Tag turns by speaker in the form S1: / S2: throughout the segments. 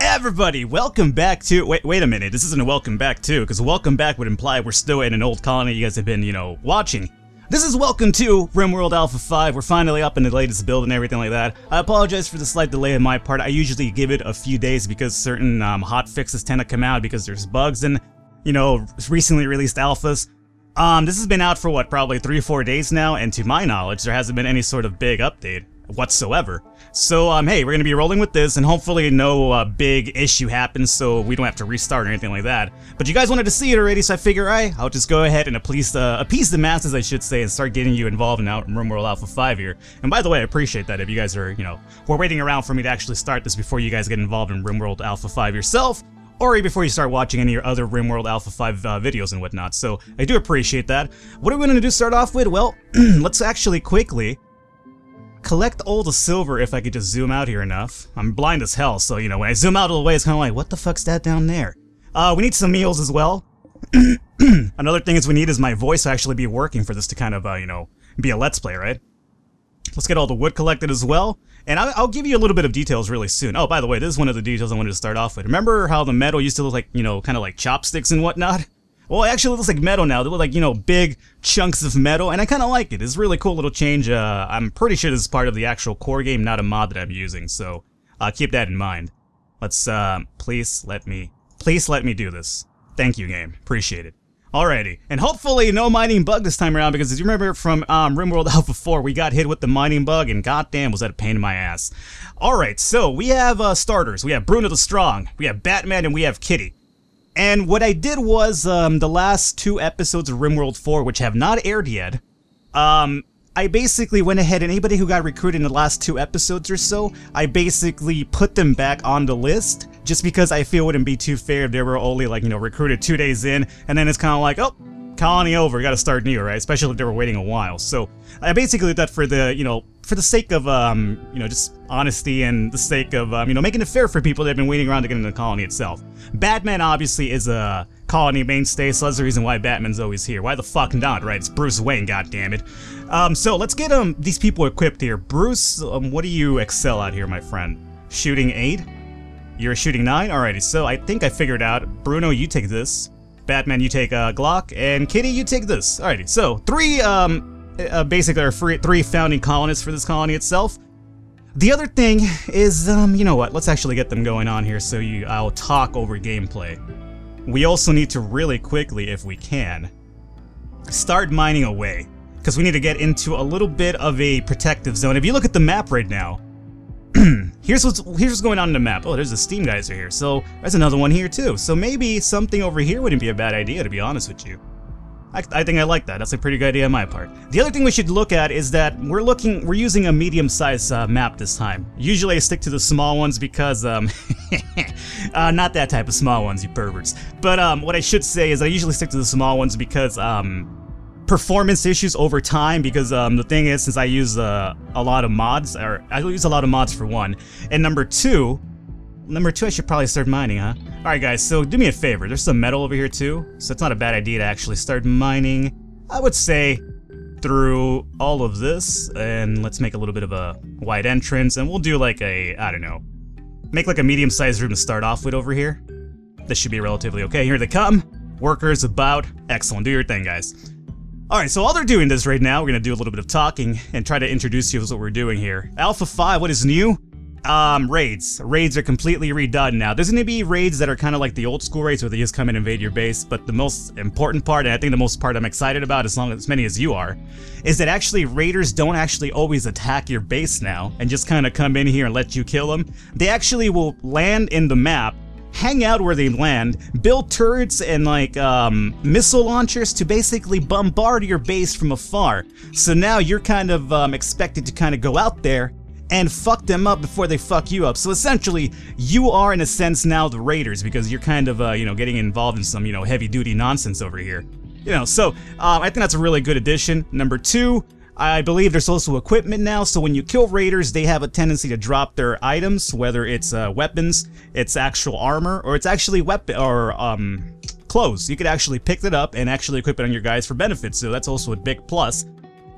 S1: Everybody, welcome back to, wait a minute, this isn't a welcome back to, because welcome back would imply we're still in an old colony you guys have been, watching. This is welcome to RimWorld Alpha 5, we're finally up in the latest build and everything like that. I apologize for the slight delay on my part. I usually give it a few days because certain hot fixes tend to come out because there's bugs in, recently released alphas. This has been out for what, probably 3-4 days now, and to my knowledge, there hasn't been any sort of big update whatsoever. So, hey, we're gonna be rolling with this, and hopefully no big issue happens so we don't have to restart or anything like that. But you guys wanted to see it already, so I figure, I'll just go ahead and appease the masses, I should say, and start getting you involved in RimWorld Alpha 5 here. And by the way, I appreciate that if you guys are, we're waiting around for me to actually start this before you guys get involved in RimWorld Alpha 5 yourself, or before you start watching any other RimWorld Alpha 5 videos and whatnot, so I do appreciate that. What are we gonna do to start off with? Well, let's actually quickly collect all the silver if I could just zoom out here enough. I'm blind as hell, so, when I zoom out all the way, it's kind of like, what the fuck's that down there? We need some meals as well. Another thing we need is my voice to actually be working for this to kind of, be a let's play, right? Let's get all the wood collected as well, and I'll give you a little bit of details really soon. Oh, by the way, this is one of the details I wanted to start off with. Remember how the metal used to look like, kind of like chopsticks and whatnot? Well, it actually looks like metal now. They look like, big chunks of metal, and I kind of like it. It's a really cool little change. I'm pretty sure this is part of the actual core game, not a mod that I'm using, so keep that in mind. Let's, please let me do this. Thank you, game. Appreciate it. Alrighty, and hopefully no mining bug this time around, because as you remember from RimWorld Alpha 4, we got hit with the mining bug, and goddamn was that a pain in my ass. Alright, so we have starters. We have Bruno the Strong, we have Batman, and we have Kitty. And what I did was, the last 2 episodes of RimWorld 4, which have not aired yet, I basically went ahead and anybody who got recruited in the last 2 episodes or so, I basically put them back on the list, just because I feel it wouldn't be too fair if they were only, like, recruited 2 days in, and then it's kind of like, oh, colony over, gotta start new, right? Especially if they were waiting a while. So, I basically did that for the, for the sake of, just honesty and the sake of, making it fair for people that have been waiting around to get into the colony itself. Batman, obviously, is a colony mainstay, so that's the reason why Batman's always here. Why the fuck not, right? It's Bruce Wayne, goddammit. So let's get, these people equipped here. Bruce, what do you excel at here, my friend? Shooting 8? You're shooting 9? Alrighty, so I think I figured out. Bruno, you take this. Batman, you take Glock, and Kitty, you take this. Alrighty, so 3, basically our 3 founding colonists for this colony itself. The other thing is, you know what, let's actually get them going on here so I'll talk over gameplay. We also need to really quickly, if we can, start mining away, because we need to get into a little bit of a protective zone. If you look at the map right now, here's what's going on in the map. Oh, there's the Steam guys are here, so there's another one here too. So maybe something over here wouldn't be a bad idea, to be honest with you. I think I like that. That's a pretty good idea on my part. The other thing we should look at is that we're using a medium-sized map this time. Usually I stick to the small ones because, not that type of small ones, you perverts. But what I should say is I usually stick to the small ones because, performance issues over time, because the thing is, since I use a lot of mods, or I use a lot of mods for one, and number two, I should probably start mining, huh? Alright guys, so do me a favor, there's some metal over here too, so it's not a bad idea to actually start mining, I would say, through all of this, and let's make a little bit of a wide entrance, and we'll do like a, I don't know, make like a medium-sized room to start off with over here. This should be relatively okay. Here they come. Workers about. Excellent, do your thing, guys. Alright, so while they're doing this right now, we're gonna do a little bit of talking and try to introduce you to what we're doing here. Alpha 5, what is new? Raids. Raids are completely redone now. There's gonna be raids that are kind of like the old school raids where they just come and invade your base, but the most important part, and I think the most part I'm excited about, as many as you are, is that actually raiders don't actually always attack your base now and just kind of come in here and let you kill them. They actually will land in the map, hang out where they land, build turrets and like missile launchers to basically bombard your base from afar. So now you're kind of expected to kind of go out there and fuck them up before they fuck you up. So essentially, you are in a sense now the raiders, because you're kind of getting involved in some heavy-duty nonsense over here. So I think that's a really good addition. Number 2, I believe there's also equipment now, so when you kill raiders, they have a tendency to drop their items, whether it's weapons, it's actual armor, or it's actually weapon or clothes. You could actually pick it up and actually equip it on your guys for benefits, so that's also a big plus.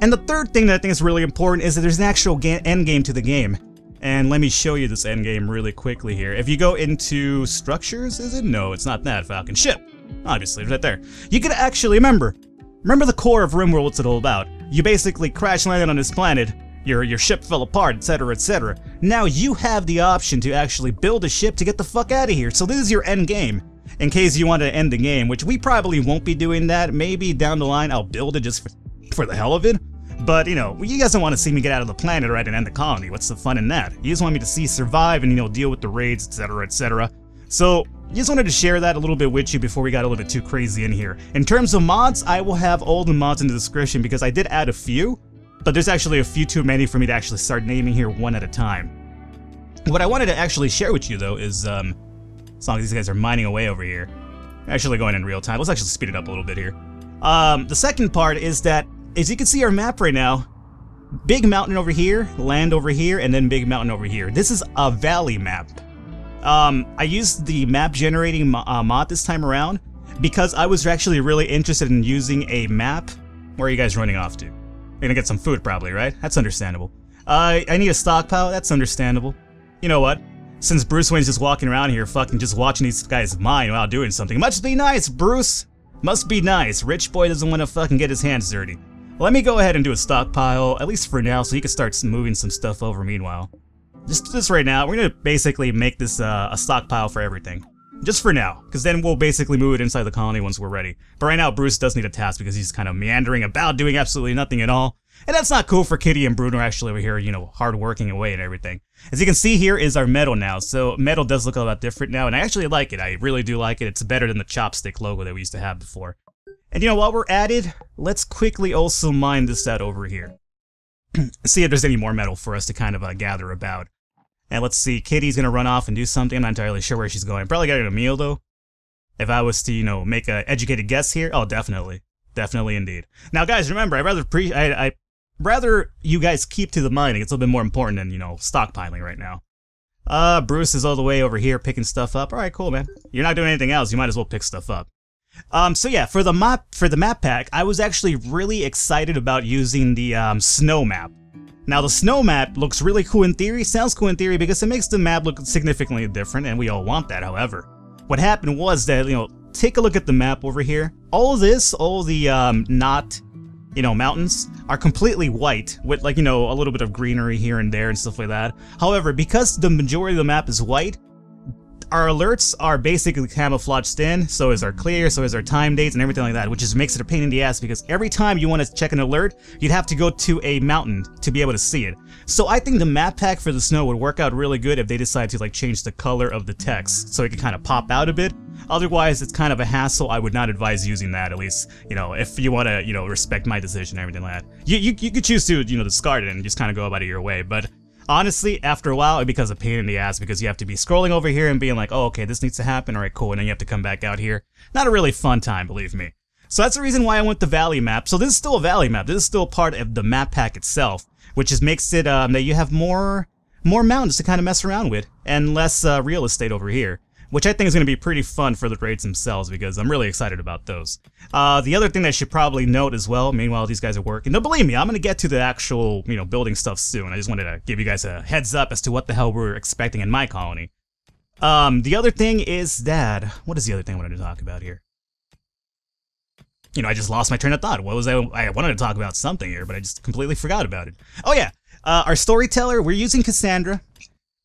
S1: And the third thing that I think is really important is that there's an actual end game to the game. And let me show you this endgame really quickly here. If you go into structures, is it? No, it's not that, Falcon. Ship! Obviously, right there. You can actually remember the core of RimWorld, what's it all about. You basically crash landed on this planet, your ship fell apart, etc, etc. Now you have the option to actually build a ship to get the fuck out of here. So this is your end game. In case you want to end the game, which we probably won't be doing that. Maybe down the line I'll build it just for the hell of it. But, you know, you guys don't want to see me get out of the planet, right, and end the colony. What's the fun in that? You just want me to see survive and, you know, deal with the raids, etc, etc. So, just wanted to share that a little bit with you before we got a little bit too crazy in here. In terms of mods, I will have all the mods in the description because I did add a few, but there's actually a few too many for me to actually start naming here one at a time. What I wanted to actually share with you, though, is, as long as these guys are mining away over here, actually going in real time. Let's actually speed it up a little bit here. The second part is that, as you can see our map right now, big mountain over here, land over here, and then big mountain over here. This is a valley map. I used the map generating mod this time around because I was actually really interested in using a map. Where are you guys running off to? You're gonna get some food probably, right? That's understandable. I need a stockpile, that's understandable. You know what? Since Bruce Wayne's just walking around here fucking just watching these guys mine while doing something, must be nice, Bruce! Must be nice. Rich boy doesn't want to fucking get his hands dirty. Let me go ahead and do a stockpile, at least for now, so you can start moving some stuff over meanwhile. Just this right now, we're gonna basically make this a stockpile for everything. Just for now, because then we'll basically move it inside the colony once we're ready. But right now, Bruce does need a task because he's kind of meandering about, doing absolutely nothing at all. And that's not cool for Kitty and Bruno actually over here, you know, hard working away and everything. As you can see here is our metal now, so metal does look a lot different now, and I actually like it. I really do like it. It's better than the chopstick logo that we used to have before. And you know, while we're at it, let's quickly also mine this out over here. See if there's any more metal for us to kind of gather about. And let's see, Kitty's gonna run off and do something. I'm not entirely sure where she's going. Probably getting a meal though. If I was to, you know, make an educated guess here, oh, definitely. Definitely indeed. Now guys, remember, I'd rather you guys keep to the mining. It's a little bit more important than, you know, stockpiling right now. Bruce is all the way over here picking stuff up. Alright, cool, man. You're not doing anything else, you might as well pick stuff up. So yeah, for the map pack, I was actually really excited about using the snow map. Now the snow map looks really cool in theory, sounds cool in theory because it makes the map look significantly different, and we all want that. However, what happened was that, you know, take a look at the map over here. All this, all the not, you know, mountains are completely white with, like, you know, a little bit of greenery here and there and stuff like that. However, because the majority of the map is white, our alerts are basically camouflaged in, so is our clear, so is our time dates and everything like that, which just makes it a pain in the ass because every time you want to check an alert, you'd have to go to a mountain to be able to see it. So I think the map pack for the snow would work out really good if they decide to like change the color of the text so it can kind of pop out a bit. Otherwise, it's kind of a hassle. I would not advise using that, at least, you know, if you want to, you know, respect my decision and everything like that. You could choose to, you know, discard it and just kind of go about it your way, but honestly, after a while, it becomes a pain in the ass because you have to be scrolling over here and being like, oh, okay, this needs to happen, alright, cool, and then you have to come back out here. Not a really fun time, believe me. So that's the reason why I went the valley map. So this is still a valley map. This is still part of the map pack itself, which just makes it that you have more mountains to kind of mess around with, and less real estate over here, which I think is going to be pretty fun for the raids themselves because I'm really excited about those. The other thing that I should probably note as well, meanwhile these guys are working, no, believe me, I'm going to get to the actual, you know, building stuff soon. I just wanted to give you guys a heads up as to what the hell we're expecting in my colony. The other thing is that, what is the other thing I wanted to talk about here? You know, I just lost my train of thought. What was I wanted to talk about something here, but I just completely forgot about it. Oh yeah, our storyteller, we're using Cassandra.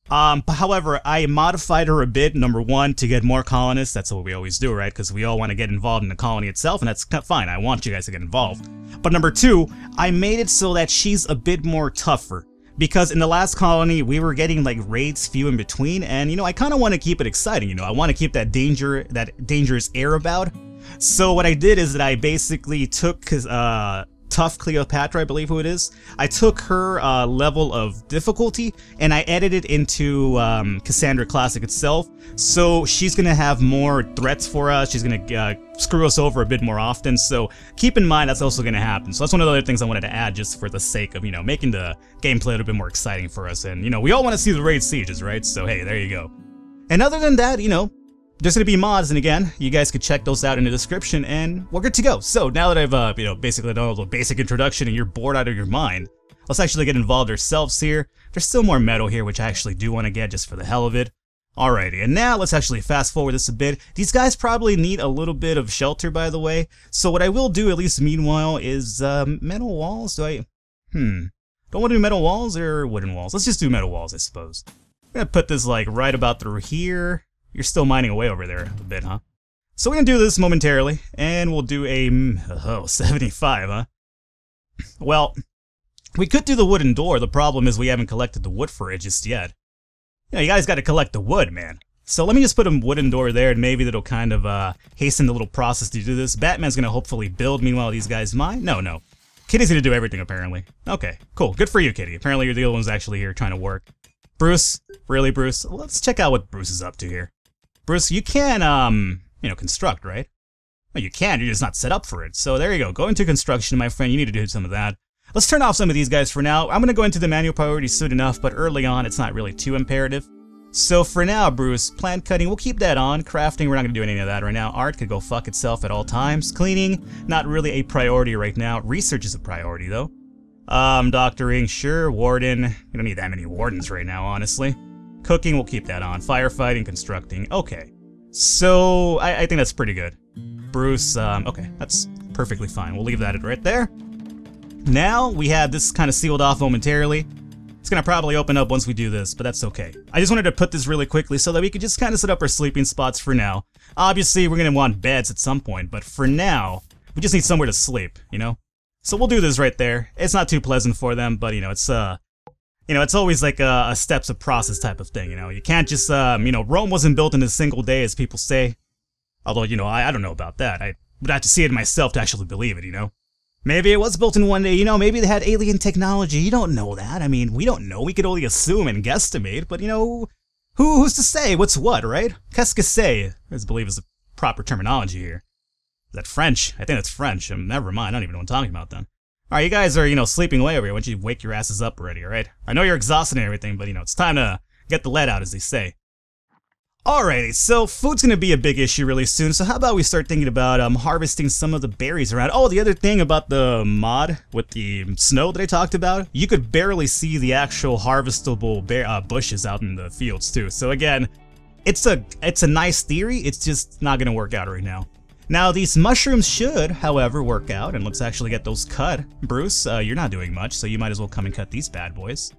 S1: However, I modified her a bit, number one, to get more colonists. That's what we always do, right? Because we all want to get involved in the colony itself, and that's fine. I want you guys to get involved. But number two, I made it so that she's a bit more tougher. Because in the last colony, we were getting, like, raids few in between, and, you know, I kind of want to keep it exciting, you know? I want to keep that dangerous air about. So what I did is that I basically took, Tough Cleopatra, I believe who it is. I took her level of difficulty and I edited it into Cassandra Classic itself. So she's gonna have more threats for us. She's gonna screw us over a bit more often. So keep in mind that's also gonna happen. So that's one of the other things I wanted to add just for the sake of, you know, making the gameplay a little bit more exciting for us. And, you know, we all want to see the raid sieges, right? So hey, there you go. And other than that, you know, there's going to be mods, and again, you guys could check those out in the description, and we're good to go. So now that I've, you know, basically done a little basic introduction and you're bored out of your mind, let's actually get involved ourselves here. There's still more metal here, which I actually do want to get just for the hell of it. Alrighty, and now let's actually fast forward this a bit. These guys probably need a little bit of shelter, by the way. So what I will do, at least meanwhile, is metal walls. Don't want to do metal walls or wooden walls? Let's just do metal walls, I suppose. I'm gonna put this like right about through here. You're still mining away over there a bit, huh? So we're gonna do this momentarily, and we'll do a 75, huh? Well, we could do the wooden door. The problem is we haven't collected the wood for it just yet. You know, you guys gotta collect the wood, man. So let me just put a wooden door there, and maybe that'll kind of hasten the little process to do this. Batman's gonna hopefully build, meanwhile these guys mine? No. Kitty's gonna do everything, apparently. Okay, cool. Good for you, Kitty. Apparently you're the only one's actually here trying to work. Bruce? Really, Bruce? Let's check out what Bruce is up to here. Bruce, you can, you know, construct, right? Well, you can, you're just not set up for it. So there you go. Go into construction, my friend. You need to do some of that. Let's turn off some of these guys for now. I'm going to go into the manual priorities soon enough, but early on, it's not really too imperative. So for now, Bruce, plant cutting, we'll keep that on. Crafting, we're not going to do any of that right now. Art could go fuck itself at all times. Cleaning, not really a priority right now. Research is a priority, though. Doctoring, sure. Warden, we don't need that many wardens right now, honestly. Cooking, we'll keep that on. Firefighting, constructing, okay. So, I think that's pretty good. Bruce, okay, that's perfectly fine. We'll leave that right there. Now, we have this kind of sealed off momentarily. It's gonna probably open up once we do this, but that's okay. I just wanted to put this really quickly so that we could just kind of set up our sleeping spots for now. Obviously, we're gonna want beds at some point, but for now, we just need somewhere to sleep, you know? So we'll do this right there. It's not too pleasant for them, but, you know, it's always like a steps of process type of thing, you know? You can't just, you know, Rome wasn't built in a single day, as people say. Although, you know, I don't know about that. I would have to see it myself to actually believe it, you know? Maybe it was built in one day, you know, maybe they had alien technology, you don't know that. I mean, we don't know, we could only assume and guesstimate, but, you know, who's to say what's what, right? Qu'est-ce que c'est, I believe is the proper terminology here. Is that French? I think that's French. Never mind, I don't even know what I'm talking about then. Alright, you guys are, you know, sleeping away over here. Why don't you wake your asses up already, alright? I know you're exhausted and everything, but, you know, it's time to get the lead out, as they say. Alrighty, so food's gonna be a big issue really soon, so how about we start thinking about harvesting some of the berries around. Oh, the other thing about the mod with the snow that I talked about, you could barely see the actual harvestable bushes out in the fields too. So again, it's a nice theory, it's just not gonna work out right now. Now, these mushrooms should, however, work out, and let's actually get those cut. Bruce, you're not doing much, so you might as well come and cut these bad boys.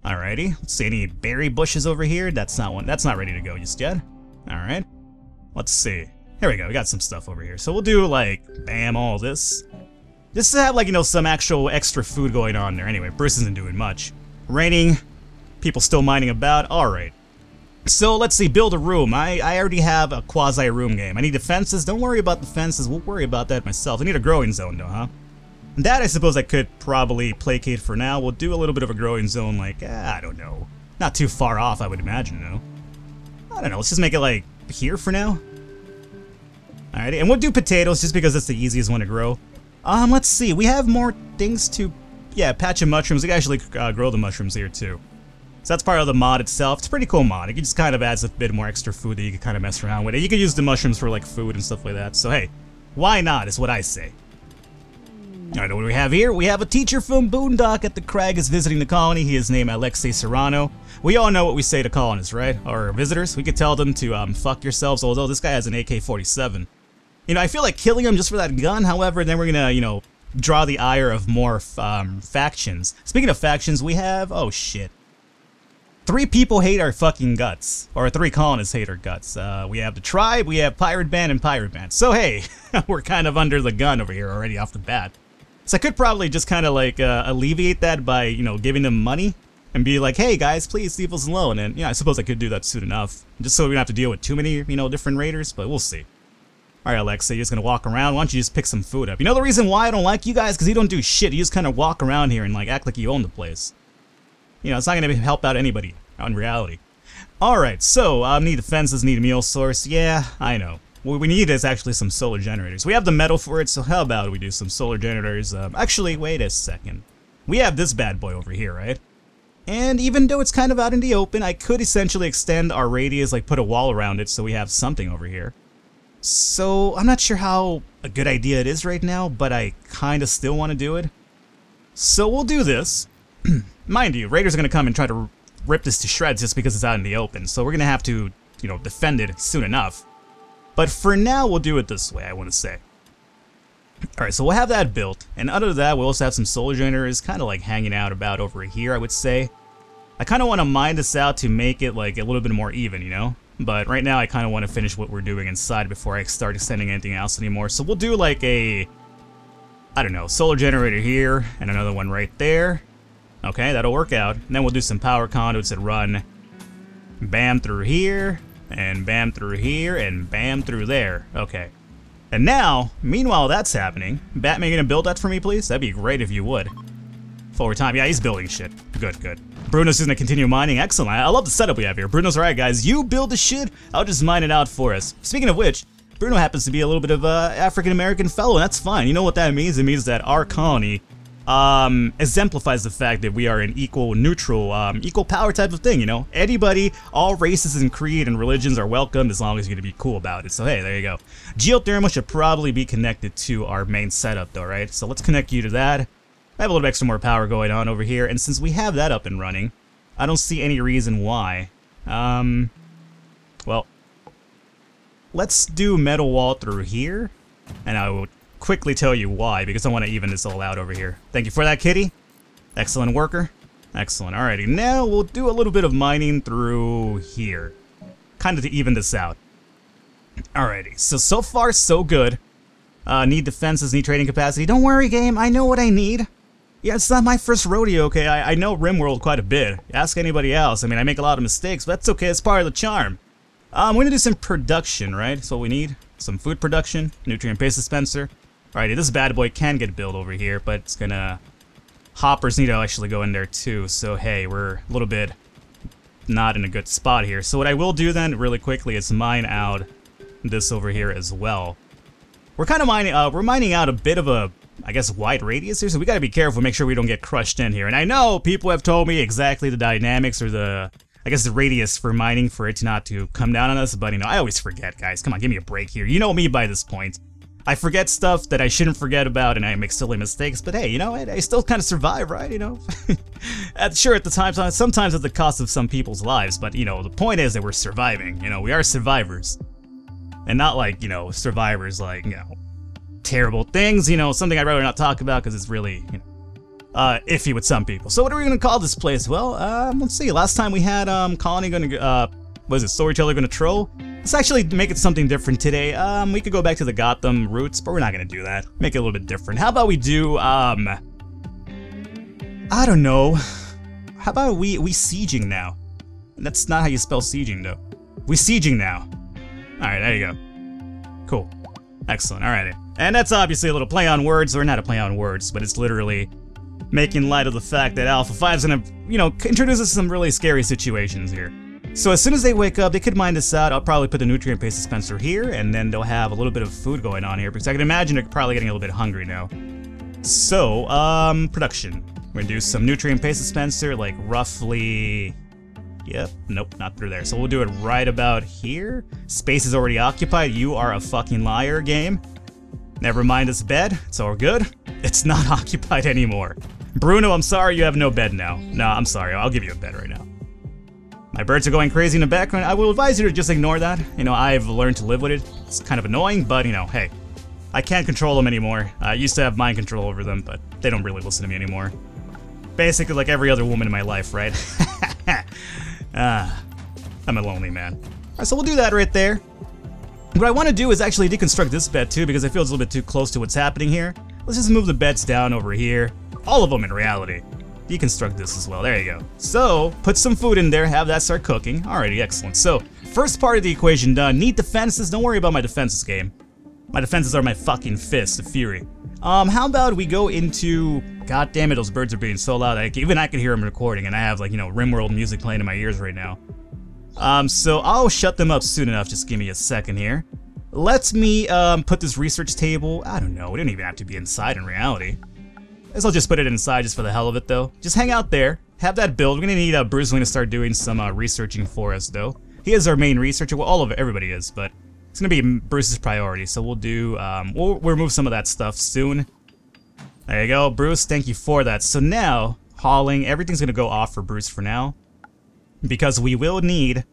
S1: Alrighty, let's see, any berry bushes over here? That's not ready to go just yet. Alright, let's see. Here we go, we got some stuff over here. So we'll do, like, bam, all this. Just to have, like, you know, some actual extra food going on there. Anyway, Bruce isn't doing much. Raining, people still mining about, alright. So let's see, build a room. I already have a quasi-room game. I need defenses. Don't worry about the fences. We'll worry about that myself. I need a growing zone though, huh? That I suppose I could probably placate for now. We'll do a little bit of a growing zone, like, I don't know. Not too far off, I would imagine, though. I don't know, let's just make it, like, here for now. Alrighty, and we'll do potatoes just because it's the easiest one to grow. Let's see, we have more things to... Yeah, patch of mushrooms. We can actually grow the mushrooms here, too. So that's part of the mod itself. It's a pretty cool mod. It just kind of adds a bit more extra food that you can kind of mess around with. You can use the mushrooms for, like, food and stuff like that. So, hey, why not, is what I say. Alright, what do we have here? We have a teacher from Boondock at the Crag is visiting the colony. He is named Alexei Serrano. We all know what we say to colonists, right? Or visitors. We could tell them to fuck yourselves, although this guy has an AK-47. You know, I feel like killing him just for that gun, however, then we're gonna, you know, draw the ire of more factions. Speaking of factions, we have... Oh, shit. 3 people hate our fucking guts. Or 3 colonists hate our guts. We have the Tribe, we have Pirate Band, and Pirate Band. So, hey, we're kind of under the gun over here already off the bat. So I could probably just kind of like alleviate that by, you know, giving them money and be like, hey guys, please leave us alone. And yeah, I suppose I could do that soon enough, just so we don't have to deal with too many, you know, different raiders, but we'll see. Alright, Alexa, you're just gonna walk around. Why don't you just pick some food up? You know the reason why I don't like you guys? Because you don't do shit. You just kind of walk around here and like act like you own the place. You know, it's not gonna help out anybody in reality. Alright, so need defenses, need a meal source. Yeah, I know. What we need is actually some solar generators. We have the metal for it, so how about we do some solar generators? Actually, wait a second. We have this bad boy over here, right? And even though it's kind of out in the open, I could essentially extend our radius, like put a wall around it so we have something over here. So, I'm not sure how a good idea it is right now, but I kind of still want to do it. So we'll do this. Mind you, raiders are gonna come and try to rip this to shreds just because it's out in the open, so we're gonna have to, you know, defend it soon enough. But for now, we'll do it this way, I want to say. Alright, so we'll have that built, and under that, we'll also have some solar generators kind of like hanging out about over here, I would say. I kind of want to mine this out to make it like a little bit more even, you know? But right now, I kind of want to finish what we're doing inside before I start extending anything else anymore. So we'll do like a, I don't know, solar generator here, and another one right there. Okay, that'll work out. And then we'll do some power conduits that run bam through here, and bam through here, and bam through there. Okay. And now, meanwhile that's happening, Batman gonna build that for me, please? That'd be great if you would. Forward time. Yeah, he's building shit. Good, good. Bruno's just gonna continue mining. Excellent. I love the setup we have here. Bruno's alright, guys. You build the shit, I'll just mine it out for us. Speaking of which, Bruno happens to be a little bit of a African-American fellow, and that's fine. You know what that means? It means that our colony exemplifies the fact that we are an equal, neutral, equal power type of thing, you know? Anybody, all races and creed and religions are welcome as long as you're gonna be cool about it. So hey, there you go. Geothermal should probably be connected to our main setup though, right? So let's connect you to that. I have a little bit extra more power going on over here, and since we have that up and running, I don't see any reason why. Well, let's do metal wall through here, and I will quickly tell you why, because I want to even this all out over here. Thank you for that, kitty. Excellent worker. Excellent. Alrighty, now we'll do a little bit of mining through here, kind of to even this out. Alrighty, so far so good. Need defenses, need trading capacity. Don't worry, game, I know what I need. Yeah, it's not my first rodeo, okay? I know RimWorld quite a bit. Ask anybody else. I mean, I make a lot of mistakes, but that's okay. It's part of the charm. We're gonna do some production, right? That's what we need. Some food production, nutrient paste dispenser. Alrighty, this bad boy can get built over here, but it's gonna... Hoppers need to actually go in there too, so hey, we're a little bit not in a good spot here. So what I will do then, really quickly, is mine out this over here as well. We're kind of mining, we're mining out a bit of a, I guess, wide radius here, so we gotta be careful, make sure we don't get crushed in here. And I know people have told me exactly the dynamics or the, I guess, the radius for mining for it not to come down on us, but you know, I always forget, guys. Come on, give me a break here. You know me by this point. I forget stuff that I shouldn't forget about, and I make silly mistakes, but hey, you know, I still kind of survive, right, you know? Sure, at the time, sometimes at the cost of some people's lives, but, you know, the point is that we're surviving, you know, we are survivors. And not like, you know, survivors like, you know, terrible things, you know, something I'd rather not talk about because it's really, you know, iffy with some people. So what are we going to call this place? Well, let's see, last time we had, Colony gonna, was it Storyteller gonna troll? Let's actually make it something different today. We could go back to the Gotham roots, but we're not gonna do that. Make it a little bit different. How about we do, I don't know. How about we sieging now? That's not how you spell sieging, though. We sieging now. Alright, there you go. Cool. Excellent, alrighty. And that's obviously a little play on words, or not a play on words, but it's literally making light of the fact that Alpha 5's gonna, you know, introduce us to some really scary situations here. So as soon as they wake up, they could mine this out. I'll probably put the nutrient paste dispenser here, and then they'll have a little bit of food going on here, because I can imagine they're probably getting a little bit hungry now. So, production. We're gonna do some nutrient paste dispenser, like roughly... Yep, nope, not through there. So we'll do it right about here. Space is already occupied. You are a fucking liar, game. Never mind this bed. It's all good. It's not occupied anymore. Bruno, I'm sorry you have no bed now. No, I'm sorry. I'll give you a bed right now. My birds are going crazy in the background. I will advise you to just ignore that. You know, I've learned to live with it. It's kind of annoying, but, you know, hey. I can't control them anymore. I used to have mind control over them, but they don't really listen to me anymore. Basically like every other woman in my life, right? I'm a lonely man. Alright, so we'll do that right there. What I want to do is actually deconstruct this bed too, because I feel it's a little bit too close to what's happening here. Let's just move the beds down over here. All of them in reality. Deconstruct this as well. There you go. So, put some food in there, have that start cooking. Alrighty, excellent. So, first part of the equation done. Need defenses. Don't worry about my defenses, game. My defenses are my fucking fists of fury. How about we go into... God damn it, those birds are being so loud. Even I can hear them recording, and I have, like, you know, RimWorld music playing in my ears right now. So I'll shut them up soon enough. Just give me a second here. Let me, put this research table... I don't know. We don't even have to be inside in reality. I guess I'll just put it inside just for the hell of it, though. Just hang out there. Have that build. We're gonna need Bruce Wayne to start doing some researching for us, though. He is our main researcher. Well, everybody is, but it's gonna be Bruce's priority. So we'll do, we'll remove some of that stuff soon. There you go, Bruce. Thank you for that. So now, hauling, everything's gonna go off for Bruce for now. Because we will need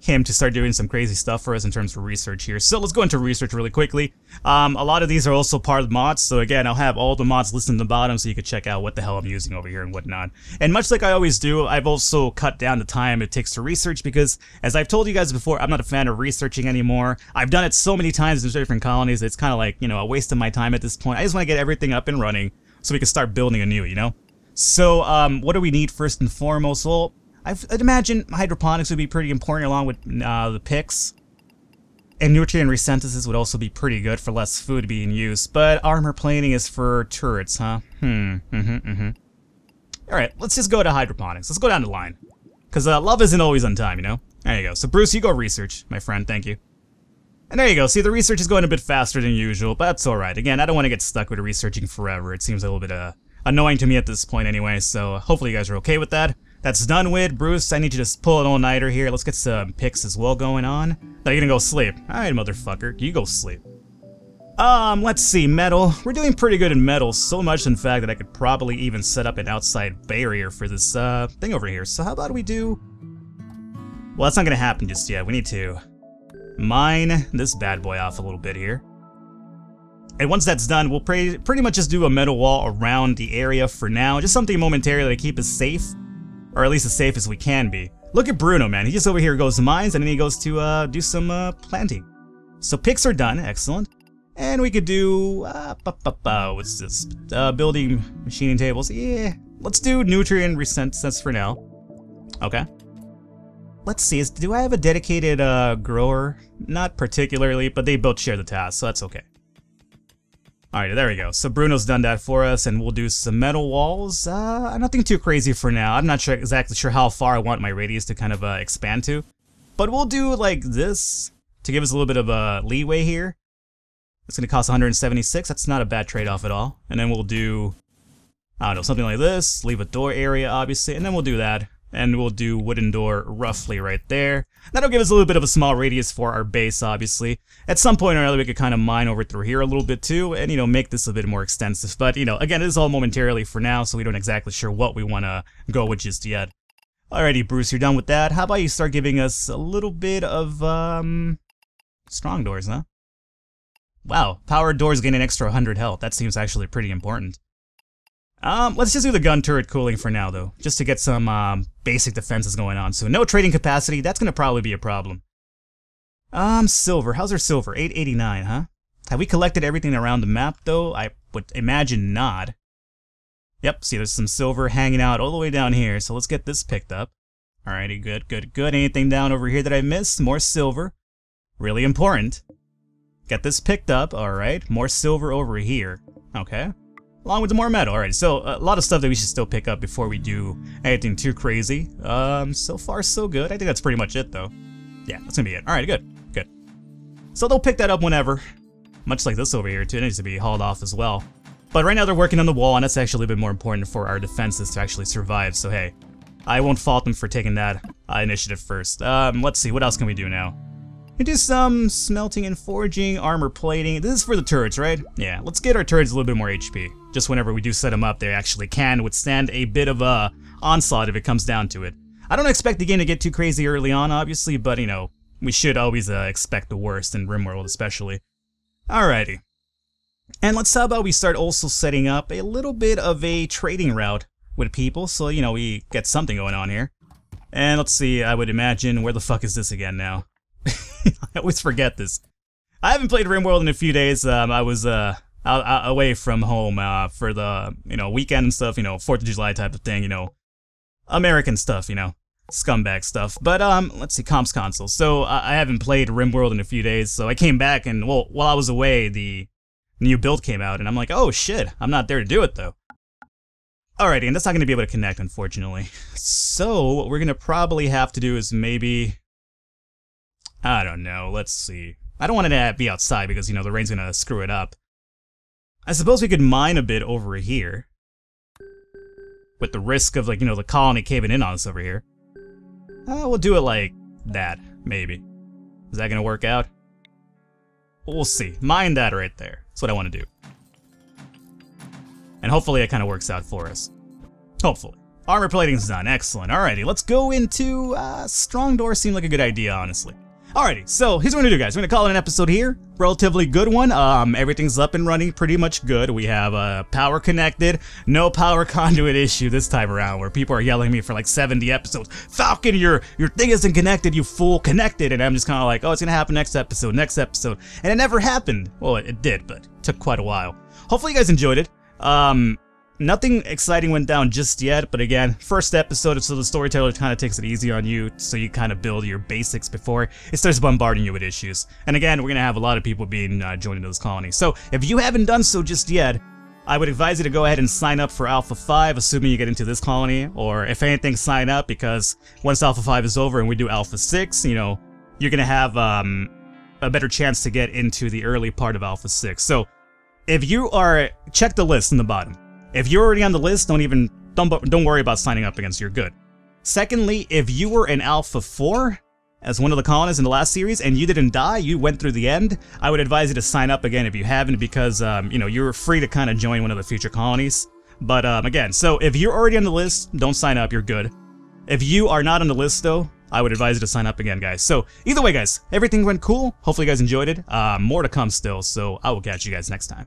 S1: him to start doing some crazy stuff for us in terms of research here. So let's go into research really quickly. A lot of these are also part of the mods, so again, I'll have all the mods listed in the bottom so you can check out what the hell I'm using over here and whatnot. And much like I always do, I've also cut down the time it takes to research because, as I've told you guys before, I'm not a fan of researching anymore. I've done it so many times in different colonies, it's kind of like, you know, a waste of my time at this point. I just want to get everything up and running so we can start building anew, you know? So, what do we need first and foremost? Well, I'd imagine hydroponics would be pretty important along with the picks. And nutrient resynthesis would also be pretty good for less food being used. But armor plating is for turrets, huh? Alright, let's just go to hydroponics. Let's go down the line. Because love isn't always on time, you know? There you go. So Bruce, you go research, my friend. Thank you. And there you go. See, the research is going a bit faster than usual, but that's alright. Again, I don't want to get stuck with researching forever. It seems a little bit annoying to me at this point anyway, so hopefully you guys are okay with that. That's done with. Bruce, I need you to pull an all-nighter here. Let's get some picks as well going on. Now you're gonna go sleep. Alright, motherfucker. You go sleep. Let's see. Metal. We're doing pretty good in metal. So much, in fact, that I could probably even set up an outside barrier for this, thing over here. So how about we do... Well, that's not gonna happen just yet. We need to mine this bad boy off a little bit here. And once that's done, we'll pretty much just do a metal wall around the area for now. Just something momentarily to keep us safe. Or at least as safe as we can be. Look at Bruno, man. He just over here goes to mines, and then he goes to do some planting. So picks are done. Excellent. And we could do... what's this? Building machining tables. Yeah. Let's do nutrient resynthesis for now. Okay. Let's see. Do I have a dedicated grower? Not particularly, but they both share the task, so that's okay. Alright, there we go. So Bruno's done that for us, and we'll do some metal walls. Nothing too crazy for now. I'm not exactly sure how far I want my radius to kind of expand to. But we'll do like this to give us a little bit of leeway here. It's going to cost 176. That's not a bad trade-off at all. And then we'll do, I don't know, something like this. Leave a door area, obviously. And then we'll do that. And we'll do wooden door roughly right there. That'll give us a little bit of a small radius for our base, obviously. At some point or another, we could kind of mine over through here a little bit too, and, you know, make this a bit more extensive. But, you know, again, this is all momentarily for now, so we don't exactly sure what we want to go with just yet. Alrighty, Bruce, you're done with that. How about you start giving us a little bit of, strong doors, huh? Wow, powered doors gain an extra 100 health. That seems actually pretty important. Let's just do the gun turret cooling for now, though, just to get some, basic defenses going on. So no trading capacity, that's gonna probably be a problem. Silver, how's our silver? 889, huh? Have we collected everything around the map, though? I would imagine not. Yep, see, there's some silver hanging out all the way down here, so let's get this picked up. Alrighty, good, good, good. Anything down over here that I missed? More silver. Really important. Get this picked up, alright. More silver over here. Okay. Along with the more metal. Alright, so a lot of stuff that we should still pick up before we do anything too crazy. So far so good. I think that's pretty much it, though. Yeah, that's gonna be it. Alright, good. Good. So they'll pick that up whenever. Much like this over here, too. It needs to be hauled off as well. But right now they're working on the wall, and that's actually a bit more important for our defenses to actually survive. So hey, I won't fault them for taking that initiative first. Let's see, what else can we do now? We do some smelting and forging, armor plating. This is for the turrets, right? Yeah, let's get our turrets a little bit more HP. Just whenever we do set them up, they actually can withstand a bit of a onslaught if it comes down to it. I don't expect the game to get too crazy early on, obviously, but, you know, we should always expect the worst in RimWorld, especially. Alrighty. And how about we start also setting up a little bit of a trading route with people, so, you know, we get something going on here. And let's see, I would imagine, where the fuck is this again now? I always forget this. I haven't played RimWorld in a few days. I was away from home for the, you know, weekend and stuff, you know, 4th of July type of thing, you know, American stuff, you know, scumbag stuff. But let's see, comps console. So I haven't played RimWorld in a few days, so I came back and, well, while I was away, the new build came out, and I'm like, oh shit, I'm not there to do it though. Alrighty, and that's not going to be able to connect, unfortunately. So what we're going to probably have to do is maybe, I don't know, let's see. I don't want it to be outside because, you know, the rain's gonna screw it up. I suppose we could mine a bit over here. With the risk of, like, you know, the colony caving in on us over here. We'll do it like that, maybe. Is that gonna work out? We'll see. Mine that right there. That's what I want to do. And hopefully it kind of works out for us. Hopefully. Armor plating's done. Excellent. Alrighty, let's go into strong door. Seemed like a good idea, honestly. Alrighty, so here's what we're gonna do, guys. We're gonna call it an episode here. Relatively good one. Everything's up and running pretty much good. We have power connected. No power conduit issue this time around, where people are yelling at me for like 70 episodes. Falcon, your thing isn't connected, you fool. Connected. And I'm just kind of like, oh, it's gonna happen next episode. And it never happened. Well, it did, but it took quite a while. Hopefully you guys enjoyed it. Nothing exciting went down just yet, but again, first episode, so the storyteller kind of takes it easy on you, so you kind of build your basics before it starts bombarding you with issues. And again, we're going to have a lot of people being joined into this colony. So if you haven't done so just yet, I would advise you to go ahead and sign up for Alpha 5, assuming you get into this colony, or if anything, sign up, because once Alpha 5 is over and we do Alpha 6, you know, you're going to have a better chance to get into the early part of Alpha 6. So if you are, check the list in the bottom. If you're already on the list, don't worry about signing up against. You're good. Secondly, if you were in Alpha 4 as one of the colonists in the last series and you didn't die, you went through the end, I would advise you to sign up again if you haven't, because you know, you're free to kind of join one of the future colonies. But again, so if you're already on the list, don't sign up. You're good. If you are not on the list though, I would advise you to sign up again, guys. So either way, guys, everything went cool. Hopefully you guys enjoyed it. More to come still, so I will catch you guys next time.